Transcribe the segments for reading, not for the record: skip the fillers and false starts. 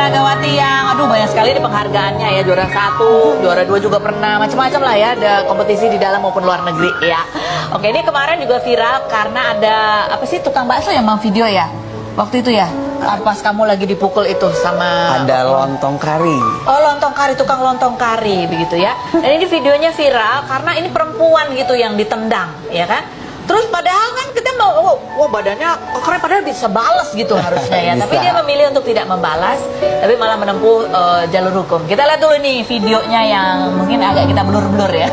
olahragawati yang aduh banyak sekali nih penghargaannya ya, juara 1, juara 2 juga pernah, macam-macam lah ya, ada kompetisi di dalam maupun luar negeri ya. Oke, ini kemarin juga viral karena ada apa sih tukang bakso yang mau video ya waktu itu ya, pas kamu lagi dipukul itu sama ada lontong kari. Oh, lontong kari, tukang lontong kari begitu ya. Dan ini videonya viral karena ini perempuan gitu yang ditendang ya kan. Terus padahal kan kita mau, wah badannya keren, padahal bisa balas gitu harusnya ya. Tapi dia memilih untuk tidak membalas, tapi malah menempuh jalur hukum. Kita lihat dulu nih videonya yang mungkin agak kita blur-blur ya.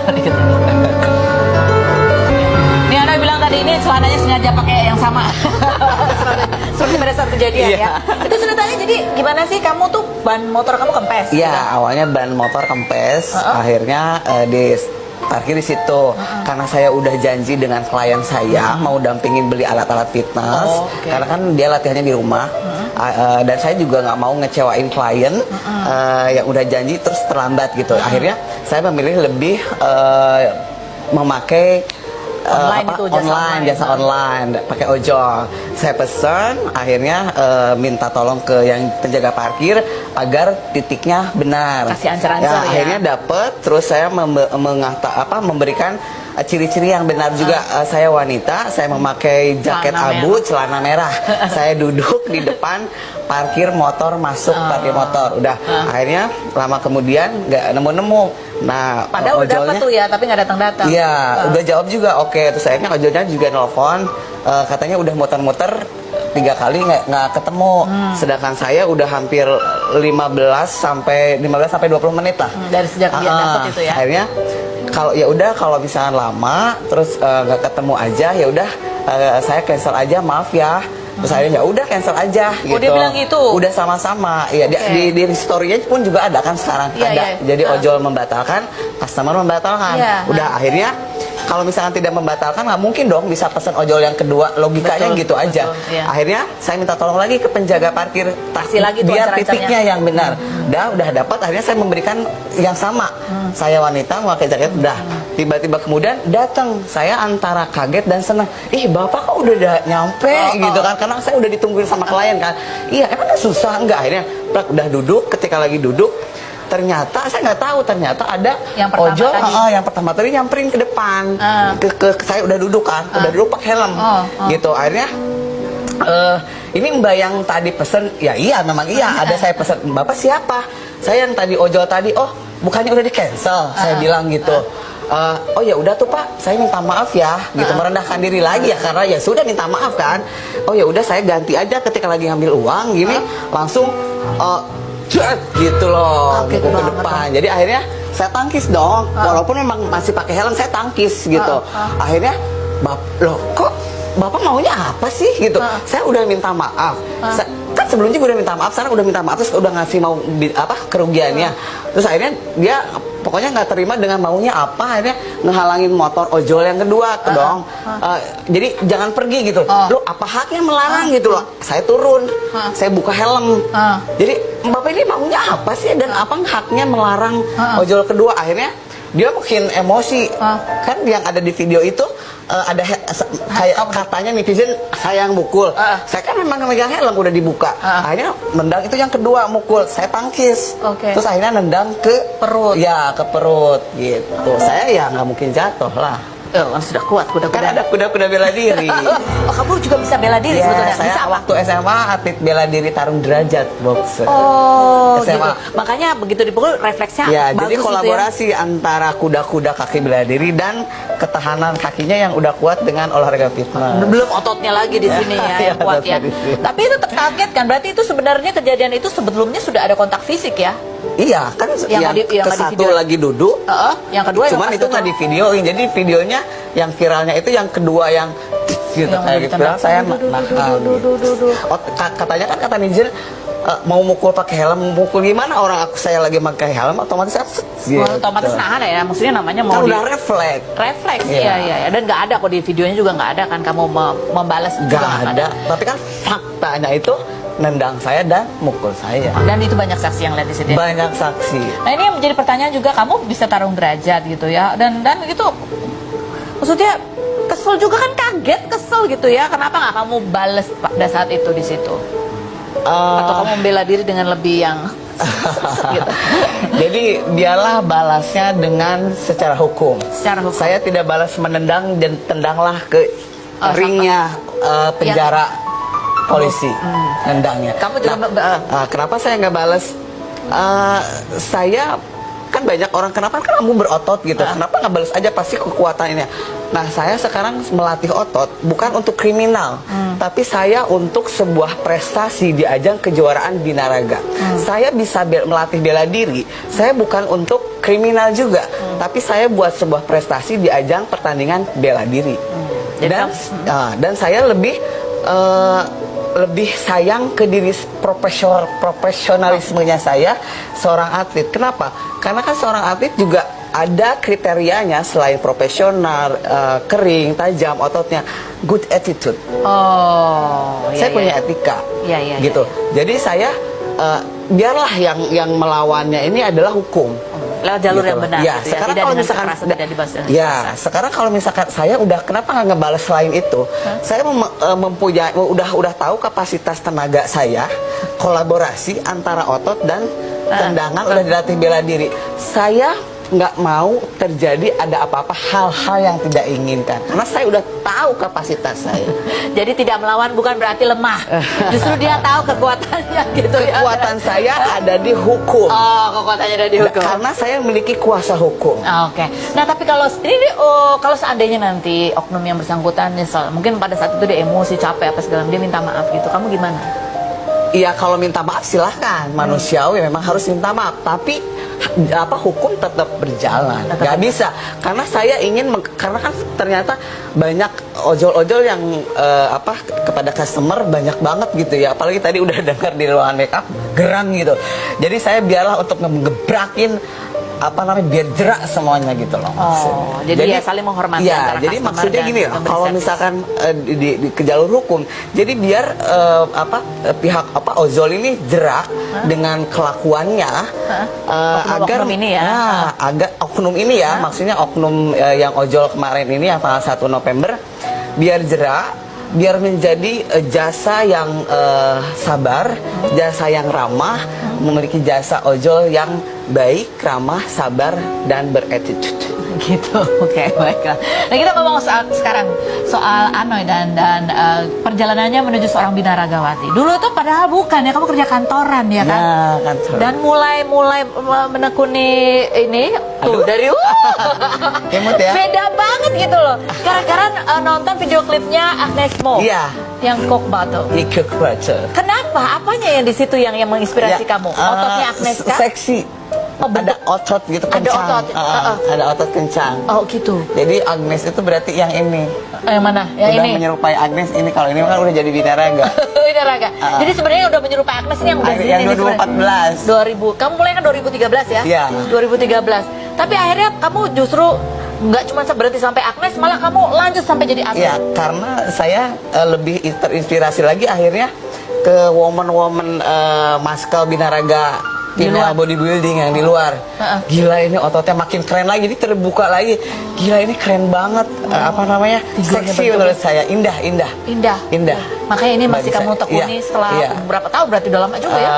Ini Anda bilang tadi ini celananya sengaja pakai yang sama. Seperti pada saat kejadian ya. Itu ceritanya jadi gimana sih, kamu tuh ban motor kamu kempes? Iya, gitu? awalnya ban motor kempes, akhirnya parkir di situ karena saya udah janji dengan klien saya mau dampingin beli alat-alat fitness karena kan dia latihannya di rumah dan saya juga nggak mau ngecewain klien yang udah janji terus terlambat gitu. Akhirnya saya memilih lebih memakai jasa online pakai ojol. Saya pesan, akhirnya minta tolong ke yang penjaga parkir agar titiknya benar. Kasih ancer-ancer ya. Akhirnya dapet, terus saya memberikan ciri-ciri yang benar juga. Saya wanita, saya memakai jaket abu, celana merah. Saya duduk di depan parkir motor, masuk parkir motor. Udah, akhirnya lama kemudian nggak nemu-nemu. Nah, padahal udah dapat tuh ya, tapi nggak datang-datang. Iya, udah jawab juga. Oke, terus akhirnya ojolnya juga nelfon, katanya udah muter-muter 3 kali nggak ketemu. Sedangkan saya udah hampir 15 sampai 20 menit lah. Dari sejak dia dapat itu ya. Akhirnya kalau misalnya lama terus nggak ketemu aja, ya udah saya cancel aja, maaf ya. Terus akhirnya ya udah cancel aja gitu. Dia bilang itu. Udah sama-sama. Iya, di story-nya pun juga ada kan sekarang. Ada. Jadi ojol membatalkan, customer membatalkan. Udah akhirnya kalau misalkan tidak membatalkan, nggak mungkin dong bisa pesan ojol yang kedua, logikanya gitu aja. Akhirnya saya minta tolong lagi ke penjaga parkir, lagi biar titiknya yang benar. Udah dapat, akhirnya saya memberikan yang sama. Saya wanita memakai jaket, udah. Tiba-tiba kemudian datang, saya antara kaget dan senang. Ih, bapak kok udah nyampe gitu kan? Karena saya udah ditungguin sama klien kan. Iya, emang susah enggak? Akhirnya udah duduk, ketika lagi duduk, ternyata saya nggak tahu, ternyata ada yang ojol yang pertama tadi nyamperin ke depan. Ke saya udah duduk kan, udah duduk pakai helm gitu. Akhirnya ini mbak yang tadi pesen, ya iya memang iya, ada saya pesen. Bapak siapa? Saya yang tadi ojol tadi. Oh, bukannya udah di cancel? Saya bilang gitu. Oh ya udah tuh Pak, saya minta maaf ya, gitu, merendahkan diri lagi ya, karena ya sudah minta maaf kan. Oh ya udah, saya ganti aja ketika lagi ngambil uang gini, langsung gitu loh, ke depan. Jadi akhirnya saya tangkis dong, walaupun memang masih pakai helm, saya tangkis gitu. Akhirnya loh kok bapak maunya apa sih gitu? Saya udah minta maaf. Kan sebelumnya udah minta maaf, sekarang udah minta maaf, terus udah ngasih kerugiannya. Terus akhirnya dia pokoknya nggak terima dengan maunya apa, akhirnya ngehalangin motor ojol yang kedua dong. Jadi jangan pergi gitu. Lo apa haknya melarang gitu loh? Saya turun, saya buka helm. Jadi bapak ini maunya apa sih, dan apa haknya melarang ojol kedua? Akhirnya dia makin emosi. Kan yang ada di video itu ada kayak katanya netizen saya yang mukul. Saya kan memang megang helm, udah dibuka. Akhirnya nendang itu yang kedua mukul, saya tangkis. Terus akhirnya nendang ke perut. Ya, ke perut gitu. Saya ya nggak mungkin jatuh lah. Sudah kuat kuda-kuda. Kan ada kuda-kuda bela diri. Oh, kamu juga bisa bela diri sebetulnya? Saya bisa waktu SMA atlet bela diri tarung derajat boxer. Oh, SMA. gitu. Makanya begitu dipukul refleksnya ya, bagus. Jadi kolaborasi antara kuda-kuda kaki bela diri dan ketahanan kakinya yang udah kuat dengan olahraga fitness. Belum ototnya lagi di sini ya, yang kuat ya. Tapi itu terkaget kan? Berarti itu sebenarnya kejadian itu sebelumnya sudah ada kontak fisik ya? Iya, kan yang ke satu lagi duduk, yang kedua cuman itu nggak di videoin. Jadi videonya yang viralnya itu yang kedua yang gitu, kayak gitu. Saya katanya kan kata netizen mau mukul pakai helm, mukul gimana orang saya lagi pakai helm, otomatis gitu. Otomatis nahan ya, maksudnya namanya mau kan udah refleks. Iya. Dan nggak ada kok di videonya juga nggak ada kan kamu membalas juga nggak ada. Tapi kan faktanya itu nendang saya dan mukul saya. Dan itu banyak saksi yang lihat di sini. Banyak saksi. Nah, ini yang menjadi pertanyaan juga, kamu bisa tarung derajat gitu ya. Dan itu maksudnya kesel juga kan, kaget, kesel gitu ya. Kenapa nggak kamu bales pada saat itu di situ? Atau kamu membela diri dengan lebih yang gitu. Jadi biarlah balasnya dengan secara hukum. Secara hukum. Saya tidak balas menendang dan tendanglah ke ringnya penjara polisi, nendangnya. Kamu juga Kenapa saya nggak balas? Saya kan banyak orang kenapa kan kamu berotot gitu, kenapa nggak balas aja pasti kekuatannya. Nah saya sekarang melatih otot bukan untuk kriminal, tapi saya untuk sebuah prestasi di ajang kejuaraan binaraga. Saya bisa melatih bela diri, saya bukan untuk kriminal juga, tapi saya buat sebuah prestasi di ajang pertandingan bela diri. Dan saya lebih sayang ke diri profesionalismenya saya seorang atlet. Kenapa? Karena kan seorang atlet juga ada kriterianya selain profesional, kering, tajam ototnya, good attitude. Saya punya etika, gitu. Jadi saya biarlah yang melawannya ini adalah hukum. Lewat jalur gitu yang benar. Ya, Gitu sekarang tidak kalau dengan misalkan kekerasan, tidak dibalas dengan ya, kekerasan. sekarang kalau misalkan saya udah kenapa nggak ngebales selain itu? Saya mempunyai udah tahu kapasitas tenaga saya, kolaborasi antara otot dan tendangan udah dilatih bela diri. Saya nggak mau terjadi ada apa-apa hal-hal yang tidak inginkan karena saya udah tahu kapasitas saya. Jadi tidak melawan bukan berarti lemah, justru dia tahu kekuatannya gitu ya. Kekuatan saya ada di hukum. Kekuatannya ada di hukum. Karena saya memiliki kuasa hukum. Oke. Nah tapi kalau ini kalau seandainya nanti oknum yang bersangkutan misal mungkin pada saat itu dia emosi capek apa segala dia minta maaf gitu, kamu gimana? Iya kalau minta maaf silahkan, manusiawi memang harus minta maaf, tapi hukum tetap berjalan, nggak bisa karena saya ingin karena kan ternyata banyak ojol-ojol yang kepada customer banyak banget gitu ya, apalagi tadi udah dengar di ruangan make up gerang gitu, jadi saya biarlah untuk ngebrakin biar jerak semuanya gitu loh. Jadi ya saling menghormati antara jadi customer maksudnya dan gini loh, kalau misalkan di ke jalur hukum, jadi biar pihak ojol ini jerak dengan kelakuannya agar oknum ini ya. Agar oknum ini ya, maksudnya oknum yang ojol kemarin ini yang tanggal 1 November biar jerak, biar menjadi jasa yang sabar, jasa yang ramah, memiliki jasa ojol yang baik, ramah, sabar, dan beretitude. Gitu, oke, baiklah. Nah kita ngomong sekarang soal Anoy dan perjalanannya menuju seorang binaragawati. Dulu tuh padahal bukan ya, kamu kerja kantoran ya kan? Ya, kantoran. Dan mulai menekuni ini tuh dari Kemut ya? beda banget gitu loh. Gara-gara nonton video klipnya Agnes Mo. Iya. Yang Coke Bottle. Ikut baca. Kenapa? Apanya yang di situ yang menginspirasi kamu? Ototnya Agnes kan? Seksi. Ada otot gitu kencang. Ada otot. Ada otot kencang. Oh gitu. Jadi Agnes itu berarti yang ini. Yang mana? Yang udah ini. menyerupai Agnes ini. Kalau ini kan udah jadi binaraga. Binaraga. Jadi sebenarnya udah menyerupai Agnes ini yang udah sini. Yang 2014. 2000. Kamu mulai kan 2013 ya? Iya. 2013. Tapi akhirnya kamu justru nggak cuma berhenti sampai Agnes, malah kamu lanjut sampai jadi atlet. Iya, karena saya lebih terinspirasi lagi akhirnya ke woman-woman maskal binaraga female bodybuilding yang di luar. Gila ini ototnya makin keren lagi, jadi terbuka lagi. Gila ini keren banget. Seksi menurut saya, indah. Makanya ini masih Bagi kamu saya, tekuni setelah berapa tahun, berarti udah lama juga ya?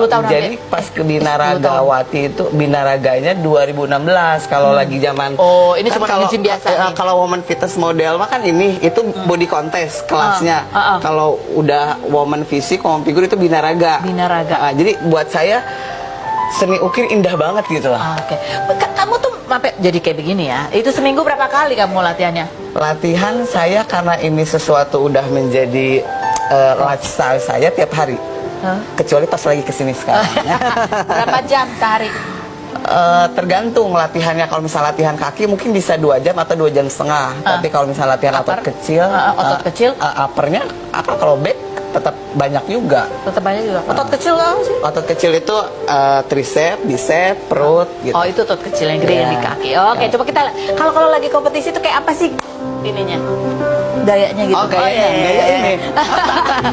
20 tahun. Jadi pas ke Binaragawati itu binaraganya 2016 kalau lagi zaman. Oh, ini kan cuma nge-gym biasa nih. Kalau woman fitness model mah kan ini itu body contest kelasnya. Kalau udah woman fisik, woman figur itu binaraga. Jadi buat saya seni ukir indah banget gitu lah. Oke. Kamu tuh sampai jadi kayak begini ya. Itu seminggu berapa kali kamu latihannya? Latihan saya karena ini sesuatu udah menjadi lifestyle saya tiap hari. Kecuali pas lagi kesini sekarang. Berapa jam sehari? Tergantung latihannya. Kalau misalnya latihan kaki mungkin bisa 2 jam atau 2 jam setengah. Tapi kalau misalnya latihan otot kecil, uppernya kalau back tetap banyak juga. Otot kecil apa sih? Otot kecil itu tricep, bicep, perut gitu. Oh, itu otot kecil yang gede yang di kaki. Oke, coba kita kalau lagi kompetisi itu kayak apa sih ininya? Gayanya gitu. Gaya ini.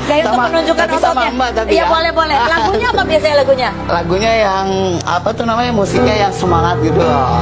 Gaya untuk menunjukkan tapi sama ototnya. Mbak, tapi Iya, ya. boleh. Lagunya apa biasanya lagunya? Lagunya yang musiknya yang semangat gitu loh.